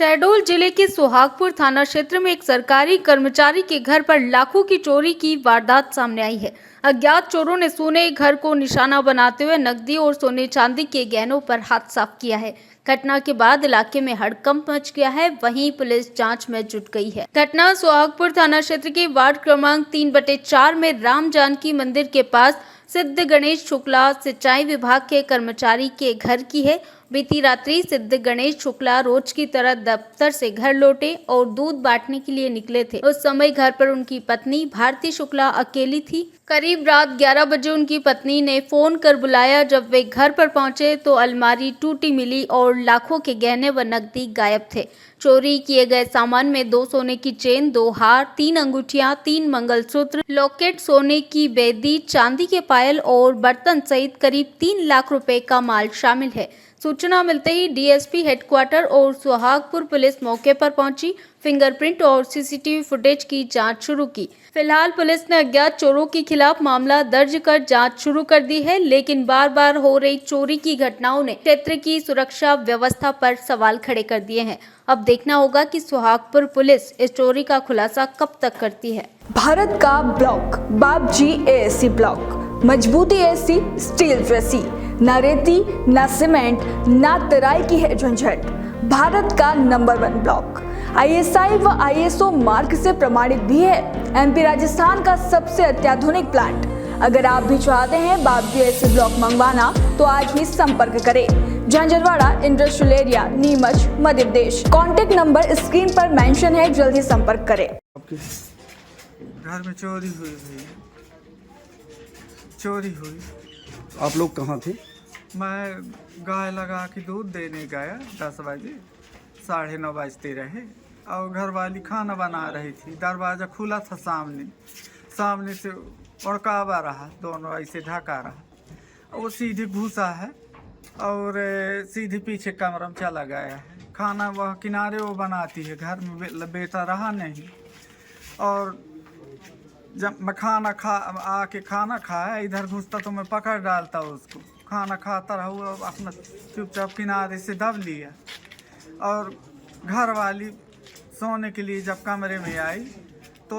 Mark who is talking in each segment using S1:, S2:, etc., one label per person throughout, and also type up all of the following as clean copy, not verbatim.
S1: शहडोल जिले के सुहागपुर थाना क्षेत्र में एक सरकारी कर्मचारी के घर पर लाखों की चोरी की वारदात सामने आई है। अज्ञात चोरों ने सोने घर को निशाना बनाते हुए नकदी और सोने चांदी के गहनों पर हाथ साफ किया है। घटना के बाद इलाके में हड़कंप मच गया है, वहीं पुलिस जांच में जुट गई है। घटना सुहागपुर थाना क्षेत्र के वार्ड क्रमांक 3/4 में राम जानकी मंदिर के पास सिद्ध गणेश शुक्ला सिंचाई विभाग के कर्मचारी के घर की है। बीती रात्रि सिद्ध गणेश शुक्ला रोज की तरह दफ्तर से घर लौटे और दूध बांटने के लिए निकले थे। उस समय घर पर उनकी पत्नी भारती शुक्ला अकेली थी। करीब रात 11 बजे उनकी पत्नी ने फोन कर बुलाया। जब वे घर पर पहुंचे तो अलमारी टूटी मिली और लाखों के गहने व नकदी गायब थे। चोरी किए गए सामान में 2 सोने की चेन, 2 हार, 3 अंगूठियां, 3 मंगलसूत्र, लॉकेट, सोने की बेदी, चांदी के पायल और बर्तन सहित करीब 3 लाख रुपए का माल शामिल है। सूचना मिलते ही डीएसपी हेडक्वार्टर और सुहागपुर पुलिस मौके पर पहुंची। फिंगरप्रिंट और सीसीटीवी फुटेज की जांच शुरू की। फिलहाल पुलिस ने अज्ञात चोरों के खिलाफ मामला दर्ज कर जांच शुरू कर दी है, लेकिन बार बार हो रही चोरी की घटनाओं ने क्षेत्र की सुरक्षा व्यवस्था पर सवाल खड़े कर दिए हैं। अब देखना होगा कि सुहागपुर पुलिस इस चोरी का खुलासा कब तक करती है।
S2: भारत का ब्लॉक बाबजी एएससी ब्लॉक, मजबूती एएससी स्टील जैसी, ना रेती ना सीमेंट ना तराई की है झंझट। भारत का नंबर 1 ब्लॉक आईएसआई व आईएसओ मार्क से प्रमाणित भी है। एमपी राजस्थान का सबसे अत्याधुनिक प्लांट। अगर आप भी चाहते हैं बाबजी एएससी ब्लॉक मंगवाना तो आज ही संपर्क करें। Jhanjharwada industrial area, Neemuch, Madhya Pradesh. Contact number screen पर मेंशन है, जल्दी संपर्क करें।
S3: घर में चोरी हुई।
S4: आप लोग कहाँ थे?
S3: मैं गाय लगा के दूध देने गया 10 बजे, 9:30 बजते रहे और घर वाली खाना बना रही थी। दरवाज़ा खुला था सामने से उड़कावा रहा, दोनों ऐसे ढका रहा। वो सीधे घुसा है और सीधे पीछे कमरे में चला गया है। खाना वह किनारे वो बनाती है, घर में बेटा रहा नहीं। और जब मैं खाना खाया, इधर घुसता तो मैं पकड़ डालता उसको। खाना खाता रहा, वो अपना चुपचाप किनारे से दब लिया। और घर वाली सोने के लिए जब कमरे में आई तो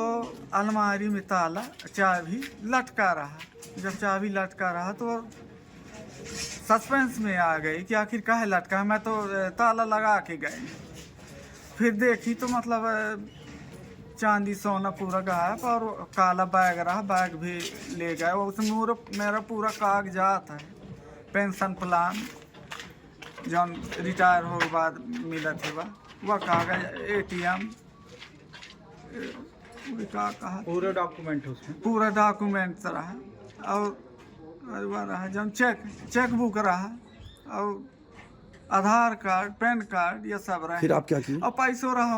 S3: अलमारी में ताला चाबी लटका रहा। जब चाबी लटका रहा तो सस्पेंस में आ गई कि आखिर काहे लटका। मैं तो ताला लगा के गए। फिर देखी तो मतलब चांदी सोना पूरा गायब और काला बैग रहा, बैग भी ले गए। उसमें मेरा पूरा कागजात है, पेंशन प्लान जो रिटायर हो के बाद मिला थे वह कागज, ATM,
S4: पूरा डॉक्यूमेंट है उसमें?
S3: पूरा डॉक्यूमेंट रहा। और वह रहा जब चेक बुक रहा और आधार कार्ड, पैन कार्ड, ये सब रहा।
S4: फिर आप क्या किए?
S3: और पैसों रहा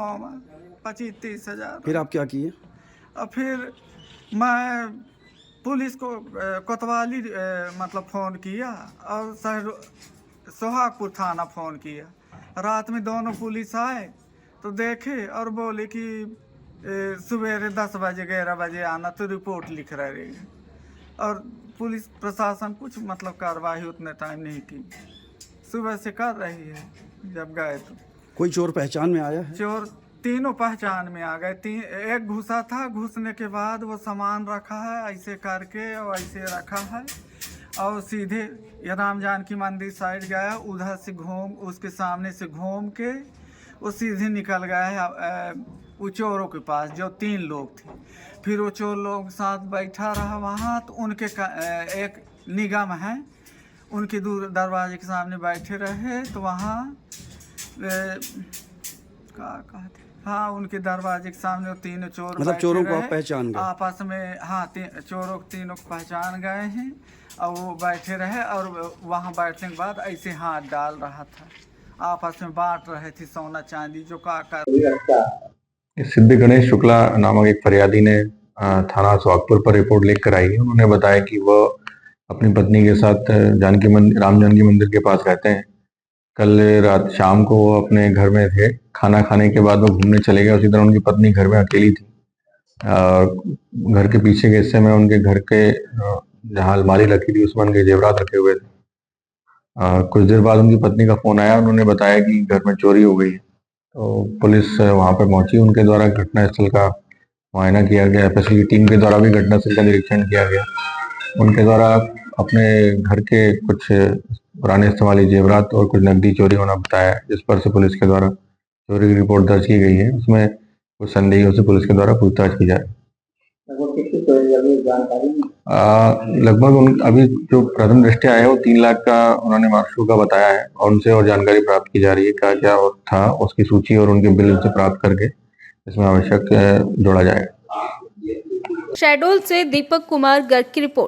S3: 25-30 हज़ार।
S4: फिर आप क्या किए?
S3: और फिर मैं पुलिस को कोतवाली मतलब फ़ोन किया और सोहागपुर थाना फ़ोन किया। रात में दोनों पुलिस आए तो देखे और बोले कि सवेरे 10 बजे 11 बजे आना, तो रिपोर्ट लिख रहे। और पुलिस प्रशासन कुछ मतलब कार्रवाई उतने टाइम नहीं की, सुबह से कर रही है। जब गए तो
S4: कोई चोर पहचान में आया है?
S3: चोर तीनों पहचान में आ गए। एक घुसा था, घुसने के बाद वो सामान रखा है ऐसे करके और ऐसे रखा है और सीधे राम जानकी मंदिर साइड गया, उधर से उसके सामने से घूम के वो सीधे निकल गया है वो चोरों के पास, जो 3 लोग थे। फिर वो चोर लोग साथ बैठा रहा वहाँ, तो उनके एक निगम है, उनके दूर दरवाजे के सामने बैठे रहे। तो वहाँ हाँ, उनके दरवाजे के सामने वो 3 चोर
S4: मतलब चोरों को आप पहचान गए?
S3: आपस में हाँ, चोरों को 3 को पहचान गए हैं और वो बैठे रहे। और वहाँ बैठने के बाद ऐसे हाथ डाल रहा था, आपस में बांट रहे थे सोना चांदी जो
S5: सिद्ध गणेश शुक्ला नामक एक फरियादी ने थाना सुहागपुर पर रिपोर्ट लिख कर आई है। उन्होंने बताया कि वह अपनी पत्नी के साथ राम जानकी मंदिर के पास रहते हैं। कल रात शाम को वो अपने घर में थे, खाना खाने के बाद वो घूमने चले गए। उसी तरह उनकी पत्नी घर में अकेली थी। घर के पीछे के हिस्से में उनके घर के जहाँ अलमारी रखी थी उसमें उनके जेवरात रखे हुए थे। कुछ देर बाद उनकी पत्नी का फोन आया, उन्होंने बताया कि घर में चोरी हो गई है। तो पुलिस वहाँ पर पहुंची, उनके द्वारा घटनास्थल का मुआयना किया गया। एफएसएल की टीम के द्वारा भी घटनास्थल का निरीक्षण किया गया। उनके द्वारा अपने घर के कुछ पुराने इस्तेमाली जेवरात और कुछ नकदी चोरी होना बताया, जिस पर से पुलिस के द्वारा चोरी की रिपोर्ट दर्ज की गई है। उसमें कुछ संदेहियों से पुलिस के द्वारा पूछताछ की जाए। लगभग अभी जो प्रथम दृष्टया है वो 3 लाख का उन्होंने मार्कशू का बताया है, और उनसे और जानकारी प्राप्त की जा रही है। क्या क्या था उसकी सूची और उनके बिल से प्राप्त करके इसमें आवश्यक जोड़ा जाएगा।
S1: शहडोल से दीपक कुमार गर्ग की रिपोर्ट।